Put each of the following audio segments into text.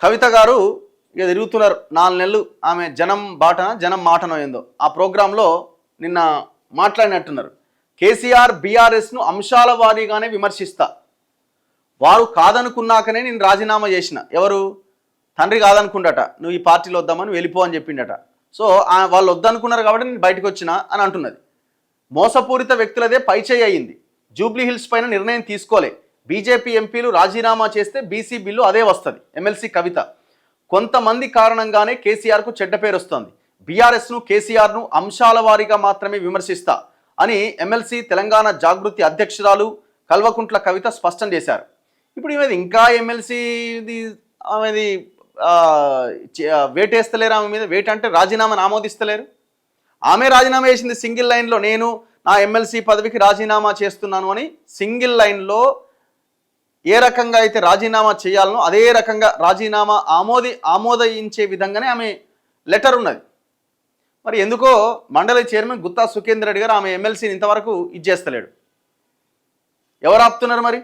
కవిత గారు ఇక తిరుగుతున్నారు 4 నెలలు. ఆమె జనం మాటనో ఏందో ఆ ప్రోగ్రాంలో నిన్న మాట్లాడినట్టున్నారు. కేసీఆర్ బీఆర్ఎస్ను అంశాల వారీగానే విమర్శిస్తా, వారు కాదనుకున్నాకనే నేను రాజీనామా చేసిన. ఎవరు? తండ్రి కాదనుకుండట, నువ్వు ఈ పార్టీలో వద్దామని వెళ్ళిపో అని చెప్పిండట. సో వాళ్ళు వద్దనుకున్నారు కాబట్టి నేను బయటకు వచ్చిన అని అంటున్నది. మోసపూరిత వ్యక్తులదే పైచేయి అయింది. జూబ్లీ హిల్స్ పైన నిర్ణయం తీసుకోలే. బీజేపీ ఎంపీలు రాజీనామా చేస్తే బీసీ బిల్లు అదే వస్తుంది. ఎమ్మెల్సీ కవిత. కొంతమంది కారణంగానే కేసీఆర్కు చెడ్డ పేరు వస్తుంది. బీఆర్ఎస్ను కేసీఆర్ను అంశాల వారీగా మాత్రమే విమర్శిస్తా అని ఎమ్మెల్సీ తెలంగాణ జాగృతి అధ్యక్షురాలు కల్వకుంట్ల కవిత స్పష్టం చేశారు. ఇప్పుడు ఈమెది ఇంకా ఎమ్మెల్సీది ఆమెది వేటేస్తలేరు. ఆమె మీద వేట అంటే రాజీనామాను ఆమోదిస్తలేరు. ఆమె రాజీనామా చేసింది సింగిల్ లైన్లో, నేను నా ఎమ్మెల్సీ పదవికి రాజీనామా చేస్తున్నాను అని సింగిల్ లైన్లో ఏ రకంగా అయితే రాజీనామా చేయాలనో అదే రకంగా రాజీనామా ఆమోదించే విధంగానే ఆమె లెటర్ ఉన్నది. మరి ఎందుకో మండలి చైర్మన్ గుత్తా సుఖేందర్ రెడ్డి గారు ఆమె ఎమ్మెల్సీని ఇంతవరకు ఇచ్చేస్తలేడు. ఎవరు ఆపుతున్నారు మరి?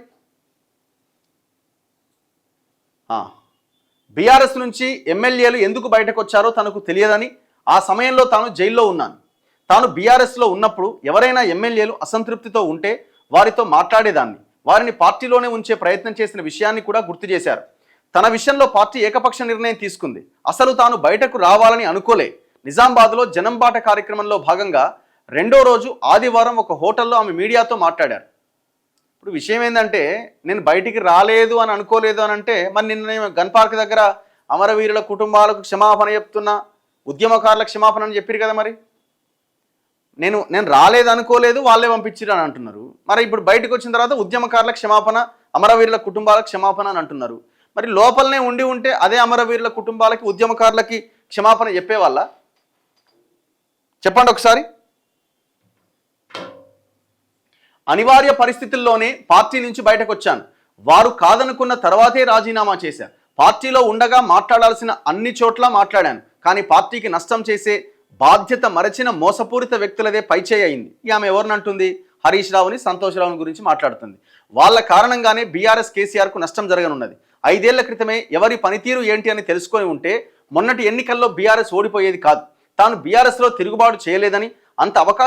బీఆర్ఎస్ నుంచి ఎమ్మెల్యేలు ఎందుకు బయటకు వచ్చారో తనకు తెలియదని, ఆ సమయంలో తాను జైల్లో ఉన్నాను. తాను బీఆర్ఎస్లో ఉన్నప్పుడు ఎవరైనా ఎమ్మెల్యేలు అసంతృప్తితో ఉంటే వారితో మాట్లాడేదాన్ని, వారిని పార్టీలోనే ఉంచే ప్రయత్నం చేసిన విషయాన్ని కూడా గుర్తు చేశారు. తన విషయంలో పార్టీ ఏకపక్ష నిర్ణయం తీసుకుంది. అసలు తాను బయటకు రావాలని అనుకోలే. నిజామాబాద్లో జనంబాట కార్యక్రమంలో భాగంగా 2వ రోజు ఆదివారం ఒక హోటల్లో ఆమె మీడియాతో మాట్లాడారు. ఇప్పుడు విషయం ఏంటంటే, నేను బయటికి రాలేదు అని అనుకోలేదు అని అంటే, మరి నిన్న గన్ పార్క్ దగ్గర అమరవీరుల కుటుంబాలకు క్షమాపణ చెప్తున్నా, ఉద్యమకారుల క్షమాపణ అని చెప్పారు కదా. మరి నేను రాలేదు అనుకోలేదు, వాళ్ళే పంపించారు అని అంటున్నారు. మరి ఇప్పుడు బయటకు వచ్చిన తర్వాత ఉద్యమకారుల క్షమాపణ, అమరవీరుల కుటుంబాలకు క్షమాపణ అని అంటున్నారు. మరి లోపలనే ఉండి ఉంటే అదే అమరవీరుల కుటుంబాలకి ఉద్యమకారులకి క్షమాపణ చెప్పేవాళ్ళ? చెప్పండి ఒకసారి. అనివార్య పరిస్థితుల్లోనే పార్టీ నుంచి బయటకు వచ్చాను. వారు కాదనుకున్న తర్వాతే రాజీనామా చేశాను. పార్టీలో ఉండగా మాట్లాడాల్సిన అన్ని చోట్ల మాట్లాడాను. కానీ పార్టీకి నష్టం చేసే బాధ్యత మరచిన మోసపూరిత వ్యక్తులదే పైచేయి అయింది. ఇక ఆమె ఎవరినంటుంది? హరీష్ రావుని, సంతోష్ రావుని గురించి మాట్లాడుతుంది. వాళ్ళ కారణంగానే బీఆర్ఎస్ కేసీఆర్కు నష్టం జరగనున్నది. 5 ఏళ్ల క్రితమే ఎవరి పనితీరు ఏంటి అని తెలుసుకొని ఉంటే మొన్నటి ఎన్నికల్లో బీఆర్ఎస్ ఓడిపోయేది కాదు. తాను బీఆర్ఎస్లో తిరుగుబాటు చేయలేదని, అంత అవకాశం